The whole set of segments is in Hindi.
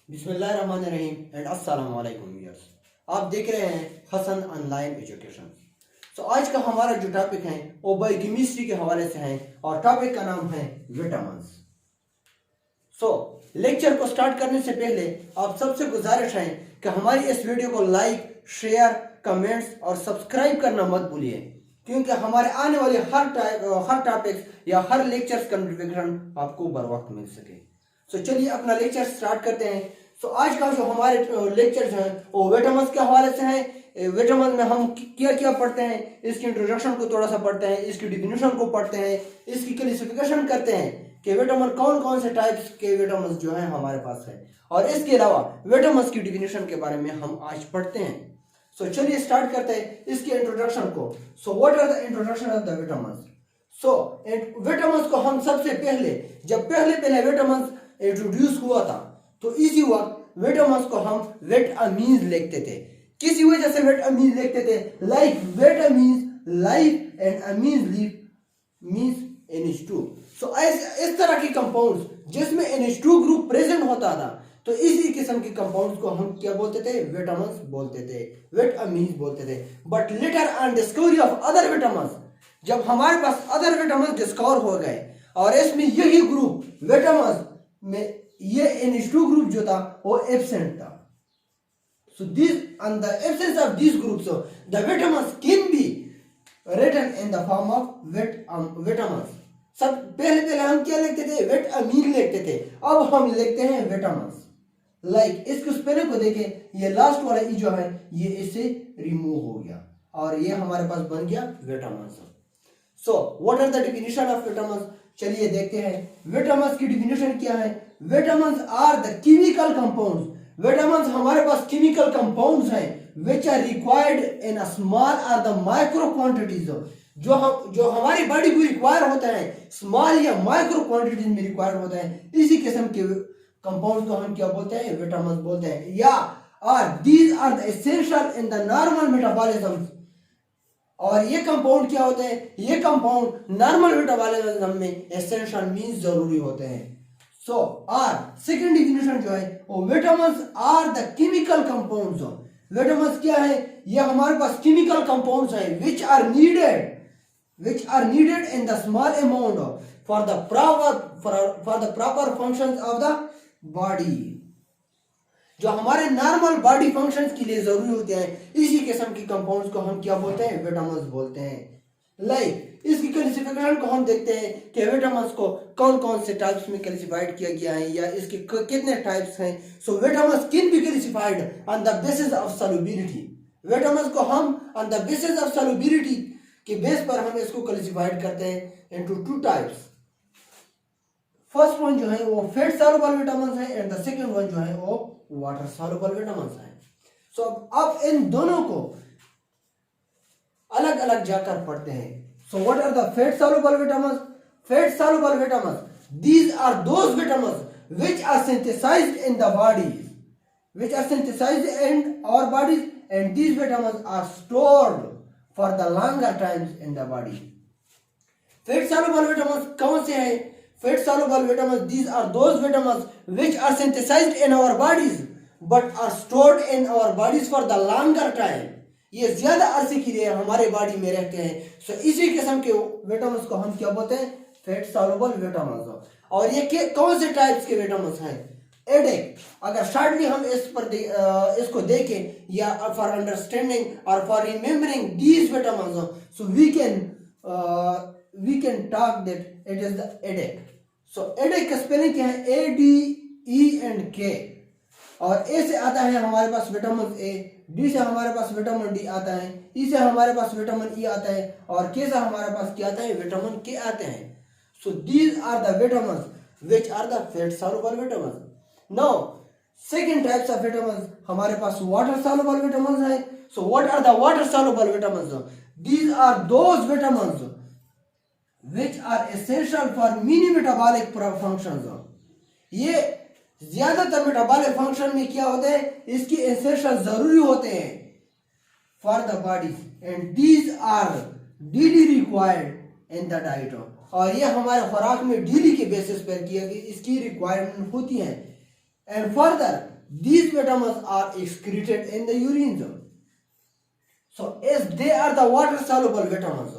बिस्मिल्लाहिर्रहमानिर्रहीम एंड अस्सलाम वालेकुम व्यूअर्स। आप देख रहे हैं हसन ऑनलाइन एजुकेशन। आज का हमारा जो टॉपिक है वो बायोकेमिस्ट्री के हवाले से है और टॉपिक का नाम है विटामिन्स। लेक्चर को स्टार्ट करने से पहले आप सबसे गुजारिश है कि हमारी इस वीडियो को लाइक, शेयर, कमेंट्स और सब्सक्राइब करना मत भूलिए, क्योंकि हमारे आने वाले हर टॉपिक या हर लेक्चर्स का नोटिफिकेशन आपको बर वक्त मिल सके। चलिए अपना लेक्चर स्टार्ट करते हैं। आज का जो हमारे लेक्चर्स हैं वो विटामिन्स के हवाले से हैं। विटामिन में हम क्या क्या पढ़ते हैं, इसकी इंट्रोडक्शन को थोड़ा सा पढ़ते हैं, इसकी डिफिनेशन को पढ़ते हैं, इसकी क्लासिफिकेशन करते हैं कि विटामिन कौन कौन से टाइप्स के विटामिन जो हैं हमारे पास है, और इसके अलावा विटामिन की डिफिनेशन के बारे में हम आज पढ़ते हैं। चलिए स्टार्ट करते हैं इसके इंट्रोडक्शन को। What are the introduction of the vitamins? Vitamins को हम सबसे पहले जब पहले विटामिन्स इंट्रोड्यूस हुआ था तो इसी वक्त विटामिन्स को हम विटामिन्स लिखते थे। किसी वजह से विटामिन्स लिखते थे, like vitamins life and amines leaf means NH2। इस तरह के कंपाउंड्स जिसमें NH2 ग्रुप प्रेजेंट होता था, तो इसी किस्म के कंपाउंड्स को हम क्या बोलते थे? विटामिन्स बोलते थे, विटामिन्स बोलते थे। But later on discovery of other vitamins, जब हमारे पास अदर विटामिन्स डिस्कवर हो गए और इसमें यही ग्रुप विटामिन्स में ये NH2 ग्रुप जो था वो एब्सेंट था। This and the absence of these groups, the vitamins can be written in the form of vitamins। सब पहले हम क्या लिखते थे? विटामिन लिखते थे। अब हम लिखते हैं विटामिन्स। लाइक इसको स्पेलिंग को देखें, ये लास्ट वाला ई जो है ये इससे रिमूव हो गया और ये हमारे पास बन गया vitamins. What are the definition of vitamins? चलिए देखते हैं विटामिन्स की डेफिनेशन क्या है। Vitamins are the chemical compounds. Vitamins हमारे पास केमिकल कंपाउंड्स हैं which are required in a small or the micro quantities, जो हमारी बॉडी को रिक्वायर होता है स्मॉल या माइक्रो क्वांटिटीज में रिक्वायर होता है। इसी किस्म के कंपाउंड्स को हम क्या बोलते हैं? विटामिन्स बोलते हैं। या these are the essential in the normal metabolism। और ये कंपाउंड क्या होते हैं? ये कंपाउंड नॉर्मल मेटाबॉलिज्म में एसेंशियल मींस जरूरी होते हैं। सेकंड डिफिनेशन जो है वो vitamins are the chemical compounds. Vitamins क्या है? ये हमारे पास केमिकल कंपाउंड्स हैं which are needed in the small amount for the proper functions of the body, जो हमारे नॉर्मल बॉडी फंक्शंस के लिए जरूरी होते हैं। इसी किस्म के कंपाउंड्स को हम क्या बोलते हैं? विटामिन्स बोलते हैं। लाइक इसकी क्लासिफिकेशन को हम देखते हैं कि विटामिन्स को कौन कौन से टाइप्स में क्लासिफाइड किया गया है या इसके कितने टाइप्स हैं। Vitamins can be classified on the basis of solubility. Vitamins को हम on the basis of solubility के बेस पर हम इसको क्लासिफाइड करते हैं into two types. First one जो है वो फैट सॉल्युबल विटामिन्स है एंड द सेकंड वन जो है वो वाटर सॉल्युबल विटामिन्स है। अब इन दोनों को अलग अलग जाकर पढ़ते हैं। What are the fat soluble vitamins? Fat soluble vitamins, these are those vitamins which are synthesized in the bodies, which are synthesized in our bodies, and these vitamins are stored for the longer times in the body। Fat soluble vitamins कौन से हैं? Fat soluble vitamins, these are those vitamins which are synthesized in our bodies but are stored in our bodies for the longer time। ये ज्यादा अरसे के लिए हमारे बॉडी में रहते हैं। इसी किस्म के विटामिन्स को हम क्या बोलते हैं? Fat soluble vitamins. और ये कौन से टाइप्स के विटामिन्स हैं? एडेक, अगर शॉर्टली हम इसको देखें या फॉर अंडरस्टैंडिंग और for remembering these vitamins, so we can talk that it is the headache। headache का स्पेलिंग क्या है? ADE&K। और A से आता है हमारे पास विटामिन A, D से हमारे पास विटामिन D आता है, E से हमारे पास विटामिन E आता है और K से हमारे पास क्या आता है? विटामिन K आते हैं। these are the vitamins which are the fat soluble vitamins। now second types of vitamins हमारे पास water soluble vitamins है। what are the water soluble vitamins? these are those vitamins which are essential for many metabolic functions। ये ज्यादातर मेटाबॉलिक फंक्शन में क्या होते हैं? इसकी एसेंशियल जरूरी होते हैं for the body, and these are daily required in the diet. और ये हमारे खुराक में डेली के बेसिस पर किया कि इसकी रिक्वायरमेंट होती है। And further these vitamins are excreted in the urine. So as they are the water soluble vitamins,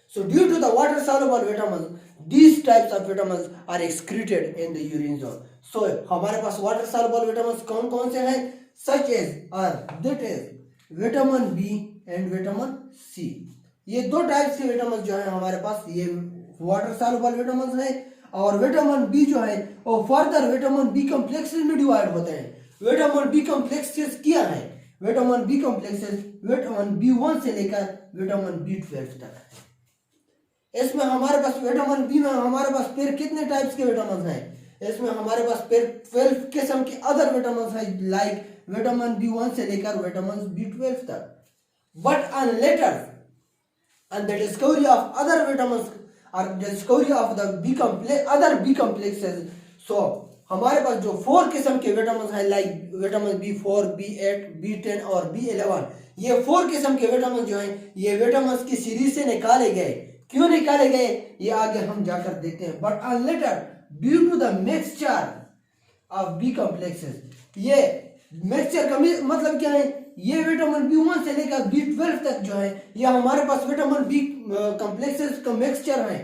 so due to the water soluble vitamins, these types of vitamins are excreted in the urine zone. So हमारे पास water soluble vitamins कौन कौन से हैं, such as are that is vitamin B and vitamin C. ये दो टाइप्स के विटामिन जो है हमारे पास, ये वाटर सॉल्युबल विटामिन है, और विटामिन बी जो है वो फर्दर विटामिन बी कॉम्प्लेक्सेस में डिवाइड होते हैं। विटामिन बी कॉम्प्लेक्सेस क्या है, vitamin B complexes vitamin B one से लेकर विटामिन बी12 तक है। इसमें हमारे पास विटामिन बी में हमारे पास फिर कितने टाइप्स के विटामिन हैं, इसमें हमारे पास फिर 12 किस्म के अदर विटामिन है, लाइक विटामिन बी1 से लेकर विटामिन बी12 तक। But on later and the discovery of other vitamins or the discovery of the B complex other B complexes, so हमारे पास जो 4 किस्म के विटामिन हैं, like vitamin B4, B8, B10 और B11, ये 4 किस्म के विटामिन जो हैं ये विटामिन की सीरीज से निकाले गए। क्यों निकाले गए ये आगे हम जाकर देखते हैं। But on later due to the mixture of B complexes, ये मिक्सचर का मतलब क्या है, ये विटामिन बी1 से लेकर बी12 तक जो है ये हमारे पास विटामिन बी कॉम्प्लेक्सेस का मिक्सचर है,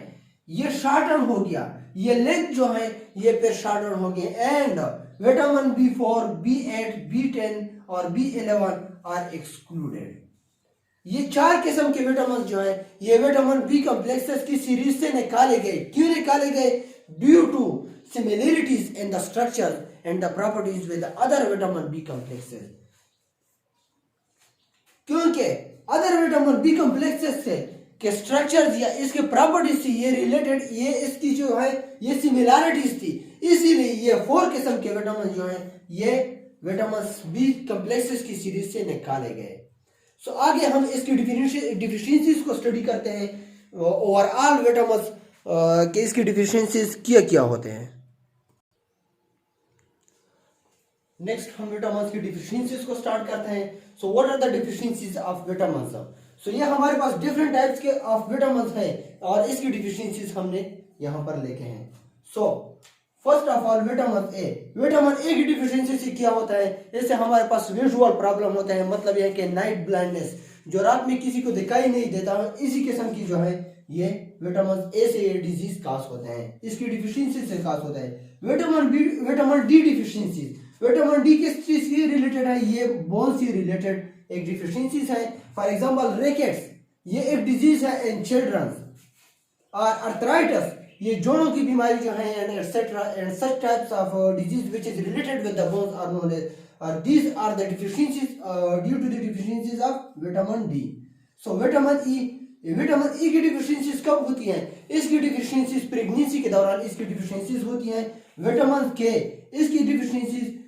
ये शॉर्टन हो गया, ये लेंथ जो है ये फिर शॉर्टन हो गया। एंड विटामिन बी4, बी8, बी10 और बी11 आर एक्सक्लूडेड। ये 4 किस्म के विटामिन जो है ये विटामिन बी कॉम्प्लेक्सेस की सीरीज से निकाले गए। क्यों निकाले गए, due to similarities in the structure and the properties with the other vitamin B complexes. क्योंकि अदर विटामिन बी कॉम्प्लेक्सेस से के स्ट्रक्चर्स या इसके प्रॉपर्टीज से ये रिलेटेड, ये इसकी जो है ये सिमिलरिटीज थी, इसीलिए ये 4 किस्म के विटामिन जो है ये विटामिन बी कॉम्प्लेक्सेस की सीरीज से निकाले गए। सो आगे हम इसकी डिफिशियंसीज को स्टडी करते हैं, ओवरऑल विटामिन के इसकी डिफिशियंसीज क्या क्या होते हैं। नेक्स्ट हम विटामिन की डिफिशियंसीज को स्टार्ट करते हैं। So what are the deficiencies of vitamin. So ये हमारे पास डिफरेंट टाइप्स के ऑफ विटामिन हैं और इसकी डिफिशियंसीज हमने यहाँ पर लेके हैं। So first of all vitamin A. Vitamin A की डिफिशियंसी से क्या होता है, इससे हमारे पास विजुअल प्रॉब्लम होता है, मतलब यह कि नाइट ब्लाइंडनेस, जो रात में किसी को दिखाई नहीं देता, इसी किस्म की जो है ये विटामिन ए से ये डिजीज काज होते हैं, इसकी डिफिशियंसी से काज होता है। Vitamin B, vitamin D deficiency, vitamin D किस चीज से रिलेटेड है, ये बोन से रिलेटेड एक डिफिशियंसीज है। फॉर एग्जांपल रिकेट्स, ये एक डिजीज है इन चिल्ड्रन, और अर्थराइटिस, ये जोड़ों की बीमारी जो है, and etcetera, and such types of disease which is related with the bones are known as, और these are the deficiencies due to the deficiencies of vitamin D. So vitamin E की डिफिशियंसीज कब होती हैं, इसकी डिफिशियंसीज प्रेगनेंसी के दौरान इसकी डिफिशियंसीज होती हैं। विटामिन के, इसकी डिफिशियंसीज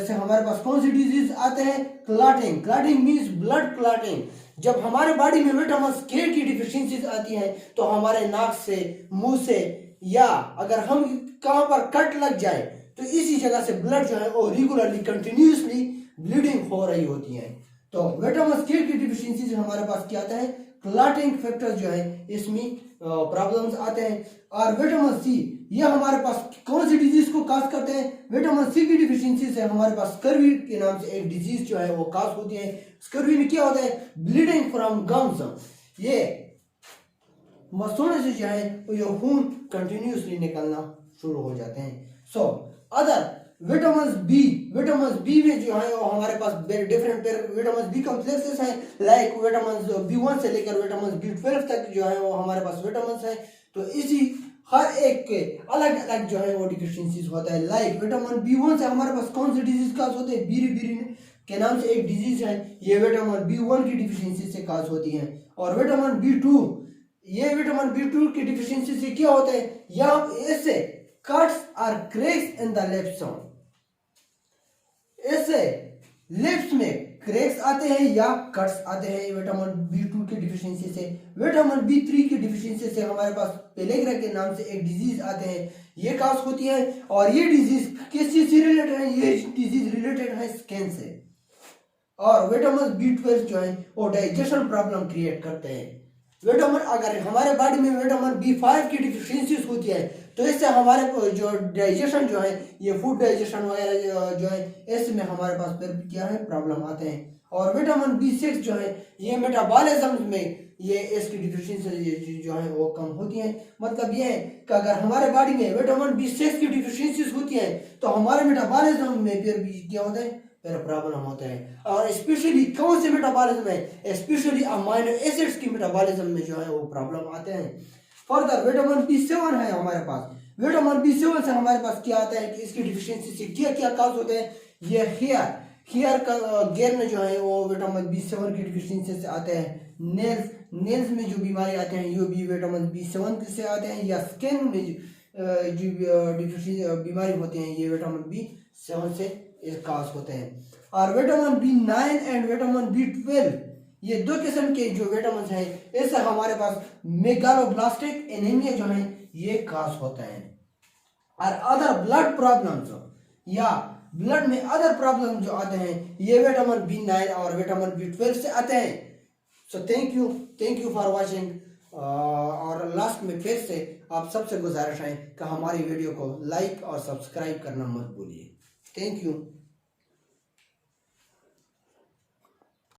से हमारे पास कौन सी डिजीज आते हैं, clotting. Clotting means blood clotting. जब हमारे बॉडी में विटामिन के की डिफिशियंसीज आती हैं तो हमारे नाक से, मुंह से, या अगर हम कहां पर कट लग जाए तो इसी जगह से ब्लड जो है वो रेगुलरली कंटिन्यूसली ब्लीडिंग हो रही होती है। तो विटामिन के की डिफिशियंसीज हमारे पास क्या आता है, क्लॉटिंग फैक्टर्स जो है इसमें प्रॉब्लम्स आते हैं। और विटामिन सी, ये हमारे पास कौन सी डिजीज को काज करते हैं, विटामिन सी की डिफिशियंसी से हमारे पास स्कर्वी के नाम से एक डिजीज जो है वो काज होती है। स्कर्वी में क्या होता है, ब्लीडिंग फ्रॉम गम्स, ये मसूड़े से जो है ये खून कंटिन्यूसली निकलना शुरू हो जाते हैं। सो अदर विटामिन बी में जो है वो हमारे पास डिफरेंट विटामिन बी कॉम्प्लेक्सेस हैं, लाइक विटामिन बी1 से लेकर विटामिन बी12 तक जो है वो हमारे पास विटामिन है। तो इसी हर एक के अलग अलग जो है वो डिफिशियंसीज होता है। लाइक विटामिन बी1 से हमारे पास कौन से डिजीज काज होते हैं, बीरी के नाम से एक डिजीज है, ये विटामिन बी1 की डिफिशियंसी से काज होती है। और विटामिन बी2, ये विटामिन बी2 की डिफिशियंसी से क्या होता है, यहाँ इससे कट्स और क्रैक्स इन द लिप्स, इससे लिप्स में क्रैक्स आते हैं या कट्स आते हैं विटामिन बी2 की डिफिशियंसी से। विटामिन बी3 की डिफिशियंसी से हमारे पास पेलेग्रा के नाम से एक डिजीज आते हैं, ये काज होती है। और ये डिजीज किस चीज से रिलेटेड है, ये डिजीज रिलेटेड है स्किन से। और विटामिन बी12 जो है वो डाइजेशन प्रॉब्लम क्रिएट करते हैं, विटामिन, अगर हमारे बॉडी में विटामिन B5 की डिफिशियंसीज होती है तो इससे हमारे जो डाइजेशन जो है, ये फूड डाइजेशन वगैरह जो है, इसमें हमारे पास फिर क्या है प्रॉब्लम आते हैं। और विटामिन B6 जो है ये मेटाबॉलिज्म में ये इसकी डिफिशियंसी जो है वो कम होती है। मतलब ये है कि अगर हमारे बॉडी में विटामिन B6 की डिफिशियंसीज होती है तो हमारे मेटाबॉलिज्म में फिर भी क्या होता है, फिर प्रॉब्लम होता है। और स्पेशली कौन से मेटाबॉलिज्म है, स्पेशली अमाइनो एसिड्स की मेटाबॉलिज्म में जो है वो प्रॉब्लम आते हैं। फर्दर विटामिन B7 है हमारे पास। विटामिन B7 से हमारे पास क्या आता है कि इसकी डिफिशियंसी से क्या क्या काज होते हैं। ये हेयर का गिरना जो है वो विटामिन B7 की डिफिशियंसी से आते हैं। नेल्स में जो बीमारी आते हैं ये भी विटामिन B7 से आते हैं। या स्किन में जो बीमारी होती हैं ये विटामिन B7 से काज होते हैं। और vitamin B9 and vitamin B12 ये दो किस्म के जो विटामिन हैं इससे हमारे पास मेगालोब्लास्टिक एनीमिया जो है ये काज होता है। और अदर ब्लड प्रॉब्लम्स या ब्लड में अदर प्रॉब्लम जो आते हैं ये विटामिन B9 और विटामिन B12 से आते हैं। So thank you for watching. और लास्ट में फिर से आप सबसे गुजारिश है कि हमारी वीडियो को लाइक और सब्सक्राइब करना मत भूलिए। Thank you.